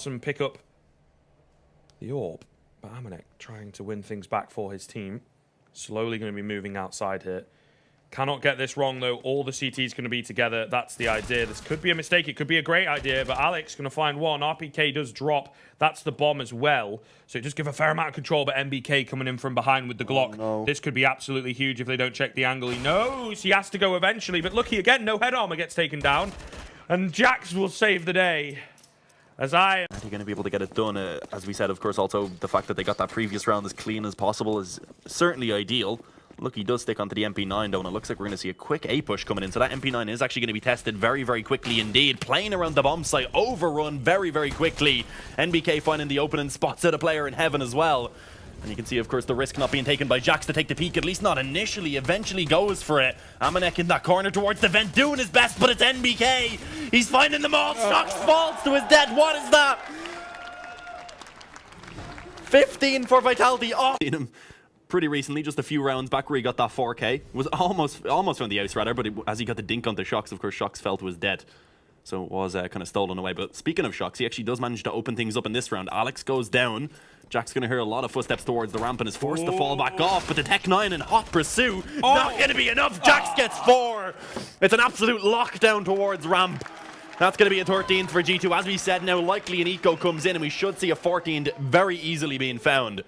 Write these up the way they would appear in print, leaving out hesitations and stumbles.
and pick up the orb. But AmaNEk trying to win things back for his team. Slowly going to be moving outside here. Cannot get this wrong, though. All the CTs going to be together. That's the idea. This could be a mistake. It could be a great idea, but AmaNEk's going to find one. RPK does drop. That's the bomb as well. So it does give a fair amount of control, but MBK coming in from behind with the Glock. Oh, no. This could be absolutely huge if they don't check the angle. He knows he has to go eventually, but lucky again, no head armor gets taken down. And JaCkz will save the day. Are you going to be able to get it done? As we said, of course, also the fact that they got that previous round as clean as possible is certainly ideal. Look, he does stick onto the MP9 though, and it looks like we're going to see a quick A push coming in. So that MP9 is actually going to be tested very, very quickly indeed. Playing around the bomb site, overrun very, very quickly. NBK finding the opening, spots out a player in heaven as well. And you can see, of course, the risk not being taken by JaCkz to take the peek, at least not initially. Eventually goes for it. AmaNEk in that corner towards the vent, doing his best, but it's NBK. He's finding them all. shox falls to his death. What is that? 15 for Vitality. Oh, him pretty recently, just a few rounds back where he got that 4K. Was almost from the house, rather, but as he got the dink onto shox, of course, shox fell to his death. So it was kind of stolen away. But speaking of shox, he actually does manage to open things up in this round. Alex goes down. JaCkz going to hear a lot of footsteps towards the ramp and is forced to fall back off. But the Tech 9 in hot pursuit. Not going to be enough. JaCkz gets 4. It's an absolute lockdown towards ramp. That's going to be a 13th for G2. As we said, now likely an eco comes in and we should see a 14th very easily being found.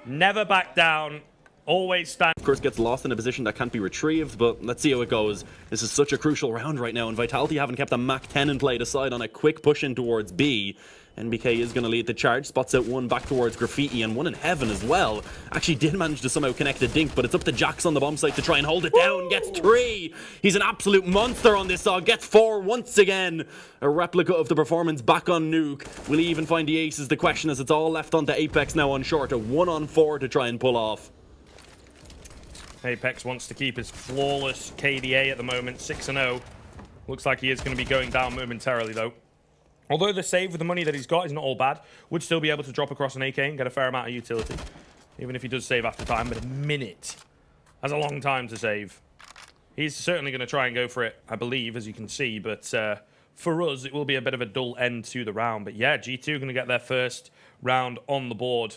never back down. Always stand. Of course, gets lost in a position that can't be retrieved, but let's see how it goes. This is such a crucial round right now, and Vitality haven't kept a Mach 10 in play. Decide on a quick push in towards B. NBK is going to lead the charge, spots out one back towards Graffiti and one in heaven as well. Actually did manage to somehow connect a dink, but it's up to JaCkz on the bomb site to try and hold it down. Gets 3. He's an absolute monster on this song. Gets 4 once again. A replica of the performance back on Nuke. Will he even find the ace is the question, as it's all left onto Apex now on short. A 1-on-4 to try and pull off. Apex wants to keep his flawless KDA at the moment, 6-0. Looks like he is going to be going down momentarily, though. Although the save with the money that he's got is not all bad, would still be able to drop across an AK and get a fair amount of utility. Even if he does save after time, but a minute. That's a long time to save. He's certainly going to try and go for it, I believe, as you can see. But for us, it will be a bit of a dull end to the round. But yeah, G2 going to get their first round on the board.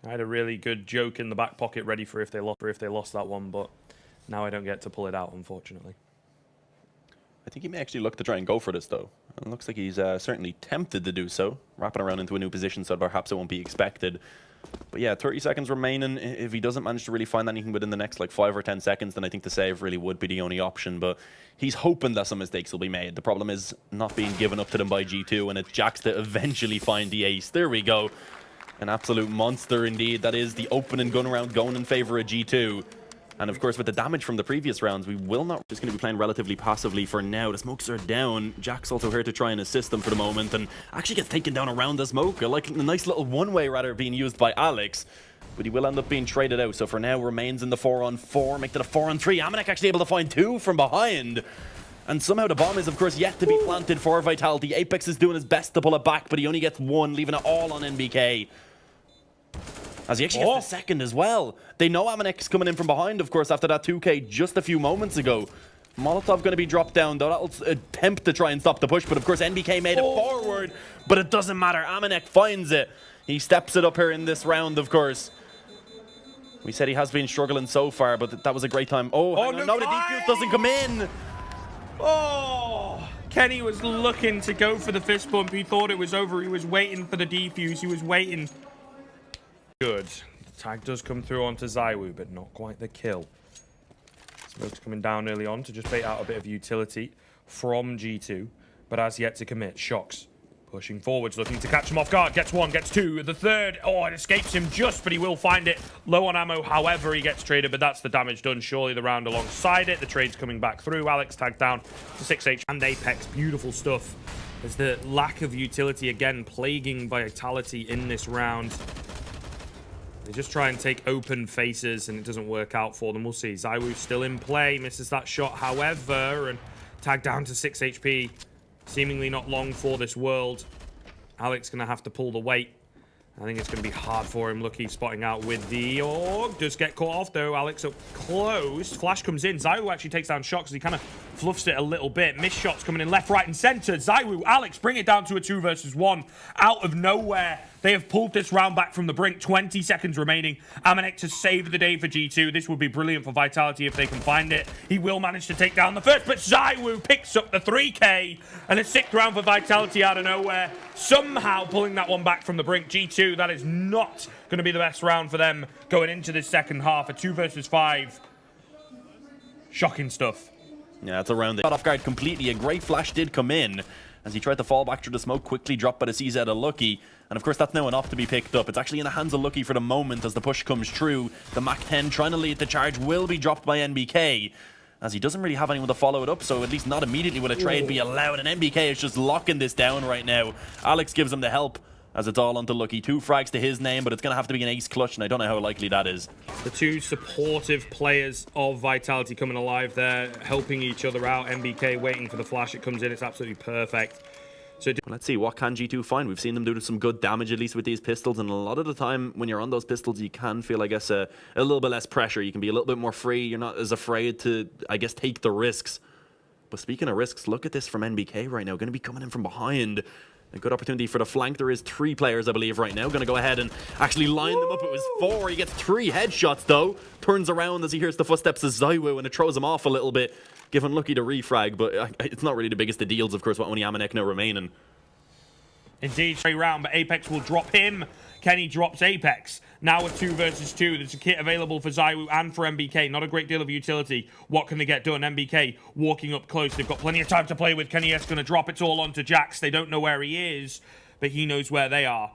I had a really good joke in the back pocket ready for if they lost that one, but now I don't get to pull it out, unfortunately. I think he may actually look to try and go for this, though. It looks like he's certainly tempted to do so, wrapping around into a new position, so perhaps it won't be expected. But yeah, 30 seconds remaining. If he doesn't manage to really find anything within the next like 5 or 10 seconds, then I think the save really would be the only option. But he's hoping that some mistakes will be made. The problem is not being given up to them by G2, and it's JaCkz to eventually find the ace. There we go. An absolute monster indeed. That is the opening gun round going in favor of G2. And of course, with the damage from the previous rounds, we will not just going to be playing relatively passively for now. The smokes are down. JaCkz also here to try and assist them for the moment, and actually gets taken down around the smoke. I like a nice little one-way rather being used by Alex, but he will end up being traded out. So for now, remains in the 4-on-4, make it a 4-on-3. AmaNEk actually able to find 2 from behind. And somehow the bomb is, of course, yet to be planted for Vitality. Apex is doing his best to pull it back, but he only gets 1, leaving it all on NBK. As he actually gets the second as well. They know AmaNEk's coming in from behind, of course, after that 2K just a few moments ago. Molotov going to be dropped down, though. That'll attempt to try and stop the push, but of course NBK made it forward. But it doesn't matter. AmaNEk finds it. He steps it up here in this round, of course. We said he has been struggling so far, but that was a great time. Oh no, the defuse doesn't come in. Oh, Kenny was looking to go for the fist bump. He thought it was over. He was waiting for the defuse. He was waiting. Good. The tag does come through onto ZywOo, but not quite the kill. Smoke's coming down early on to just bait out a bit of utility from G2, but has yet to commit. shox pushing forwards, looking to catch him off guard. Gets 1, gets 2, the third. Oh, it escapes him just, but he will find it. Low on ammo, however, he gets traded, but that's the damage done. Surely the round alongside it. The trade's coming back through. Alex tagged down to 6H and Apex. Beautiful stuff. There's the lack of utility again plaguing Vitality in this round. They just try and take open faces, and it doesn't work out for them. We'll see. ZywOo still in play. Misses that shot, however, and tagged down to 6 HP. Seemingly not long for this world. Alex going to have to pull the weight. I think it's going to be hard for him. Lucky spotting out with the orb. Does get caught off, though. Alex up close. Flash comes in. ZywOo actually takes down shox as he kind of fluffs it a little bit. Missed shots coming in left, right, and center. ZywOo, AmaNEk bring it down to a 2 versus 1 out of nowhere. They have pulled this round back from the brink. 20 seconds remaining. AmaNEk to save the day for G2. This would be brilliant for Vitality if they can find it. He will manage to take down the first, but ZywOo picks up the 3K and a 6th round for Vitality out of nowhere. Somehow pulling that one back from the brink. G2, that is not going to be the best round for them going into this second half. A 2 versus 5. Shocking stuff. Yeah, it's a round that caught off guard completely. A great flash did come in as he tried to fall back through the smoke, quickly dropped by the CZ of Lucky. And of course, that's now enough to be picked up. It's actually in the hands of Lucky for the moment as the push comes through. The Mach-10 trying to lead the charge will be dropped by NBK, as he doesn't really have anyone to follow it up, so at least not immediately will a trade be allowed. And NBK is just locking this down right now. Alex gives him the help as it's all onto Lucky. 2 frags to his name, but it's going to have to be an ace clutch, and I don't know how likely that is. The 2 supportive players of Vitality coming alive there, helping each other out. NBK waiting for the flash. It comes in. It's absolutely perfect. So let's see, what can G2 find? We've seen them do some good damage, at least with these pistols, and a lot of the time when you're on those pistols, you can feel, I guess, a little bit less pressure. You can be a little bit more free. You're not as afraid to, I guess, take the risks. But speaking of risks, look at this from NBK right now. Going to be coming in from behind. A good opportunity for the flank. There is 3 players, I believe, right now. Going to go ahead and actually line them up. It was 4. He gets 3 headshots, though. Turns around as he hears the footsteps of ZywOo, and it throws him off a little bit, giving Lucky to refrag. But it's not really the biggest of deals, of course, with only AmaNEk now remaining. Indeed, straight round, but Apex will drop him. Kenny drops Apex. Now a 2 versus 2. There's a kit available for ZywOo and for NBK. Not a great deal of utility. What can they get done? NBK walking up close. They've got plenty of time to play with. Kenny S going to drop it all onto JaCkz. They don't know where he is, but he knows where they are.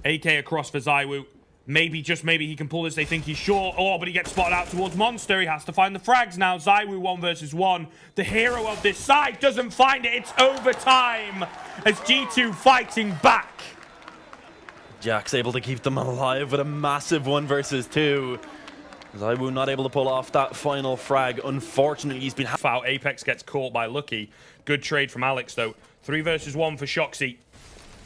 AK across for ZywOo. Maybe, just maybe, he can pull this. They think he's short. Oh, but he gets spotted out towards Monster. He has to find the frags now. ZywOo 1 versus 1. The hero of this side doesn't find it. It's overtime as G2 fighting back. JaCkz able to keep them alive with a massive 1 versus 2. ZywOo not able to pull off that final frag. Unfortunately, he's been foul. Apex gets caught by Lucky. Good trade from Alex, though. 3 versus 1 for shoxy.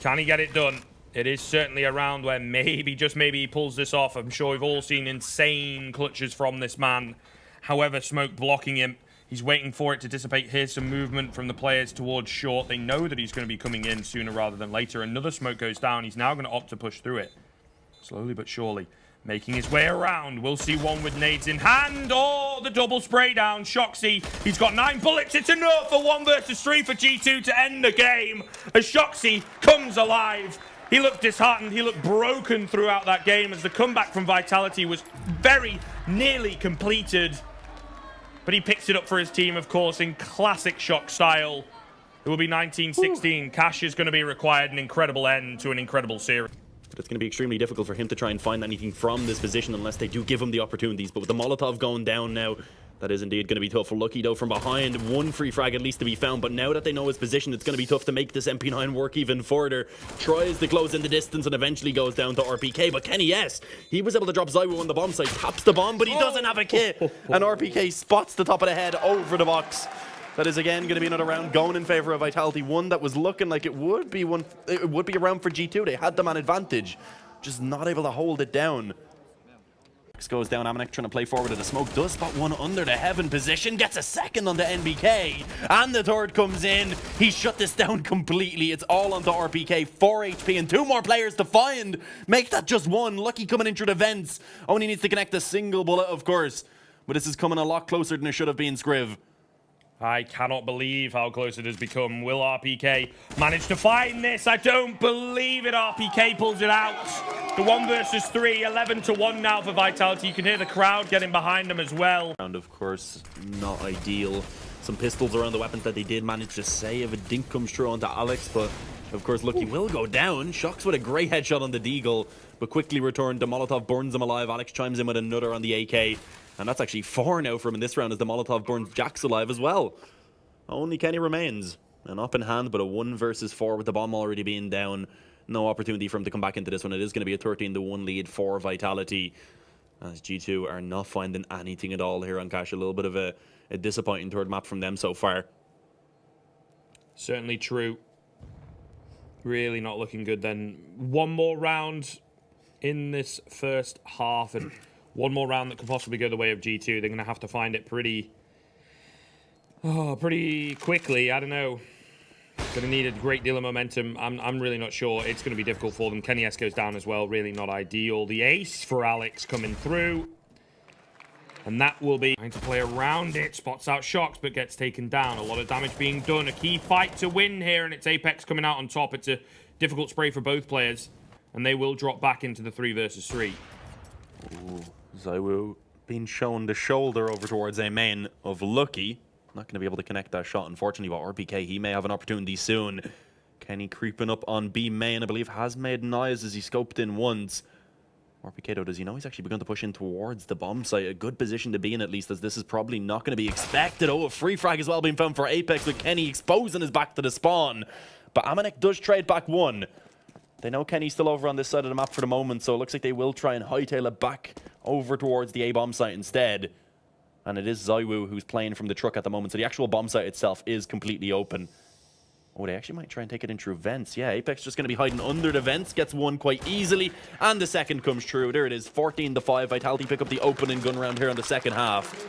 Can he get it done? It is certainly a round where maybe, just maybe, he pulls this off. I'm sure we've all seen insane clutches from this man. However, smoke blocking him. He's waiting for it to dissipate. Here's some movement from the players towards short. They know that he's going to be coming in sooner rather than later. Another smoke goes down. He's now going to opt to push through it. Slowly but surely. Making his way around. We'll see one with nades in hand. Oh, the double spray down. shoxy. He's got 9 bullets. It's enough for 1 versus 3 for G2 to end the game. As shoxy comes alive. He looked disheartened. He looked broken throughout that game as the comeback from Vitality was very nearly completed. But he picks it up for his team, of course, in classic shox style. It will be 19-16. Cash is going to be required. An incredible end to an incredible series. But it's going to be extremely difficult for him to try and find anything from this position unless they do give him the opportunities. But with the Molotov going down now, that is indeed going to be tough for Lucky, though, from behind. 1 free frag at least to be found, but now that they know his position, it's going to be tough to make this MP9 work even further. Tries to close in the distance and eventually goes down to RPK, but Kenny S, he was able to drop ZywOo on the bomb site, taps the bomb, but he doesn't have a kit. And RPK spots the top of the head over the box. That is again going to be another round going in favor of Vitality. One that was looking like it would be a round for G2. They had them on advantage, just not able to hold it down. Goes down, AmaNEk trying to play forward of the smoke, does spot one under the heaven position, gets a second on the NBK, and the third comes in. He shut this down completely. It's all onto RPK, 4 HP and 2 more players to find. Make that just 1. Lucky coming in through the vents. Only needs to connect a single bullet, of course. But this is coming a lot closer than it should have been, Scriv. I cannot believe how close it has become. Will RPK manage to find this? I don't believe it. RPK pulls it out. The 1 versus 3, 11-1 now for Vitality. You can hear the crowd getting behind them as well. And of course, not ideal. Some pistols around the weapons that they did manage to save. A dink comes through onto Alex, but of course, Lucky will go down. shox with a great headshot on the deagle, but quickly returned. The Molotov burns him alive. Alex chimes in with another on the AK. And that's actually 4 now from in this round as the Molotov burns JaCkz alive as well. Only Kenny remains. An up in hand, but a 1 versus 4 with the bomb already being down. No opportunity for him to come back into this one. It is going to be a 13-1 lead for Vitality, as G2 are not finding anything at all here on Cash. A little bit of a disappointing third map from them so far. Certainly true. Really not looking good then. One more round in this first half, and one more round that could possibly go the way of G2. They're going to have to find it pretty Oh, pretty quickly. I don't know. Gonna need a great deal of momentum. I'm really not sure. It's gonna be difficult for them. Kenny S goes down as well. Really not ideal. The ace for Alex coming through. And that will be trying to play around it. Spots out shox, but gets taken down. A lot of damage being done. A key fight to win here, and it's Apex coming out on top. It's a difficult spray for both players, and they will drop back into the 3 versus 3. Ooh, ZywOo being shown the shoulder over towards a main of Lucky. Not going to be able to connect that shot, unfortunately, but RPK, he may have an opportunity soon. Kenny creeping up on B main, I believe, has made noise as he scoped in once. RPK, though, does he know he's actually begun to push in towards the bomb site? A good position to be in, at least, as this is probably not going to be expected. Oh, a free frag as well being found for Apex, with Kenny exposing his back to the spawn. But AmaNEk does trade back one. They know Kenny's still over on this side of the map for the moment, so it looks like they will try and hightail it back over towards the A bomb site instead. And it is ZywOo who's playing from the truck at the moment, so the actual bomb site itself is completely open. Oh, they actually might try and take it in through vents. Yeah, Apex just going to be hiding under the vents, gets one quite easily, and the second comes true. There it is, 14-5. Vitality pick up the opening gun round here in the second half.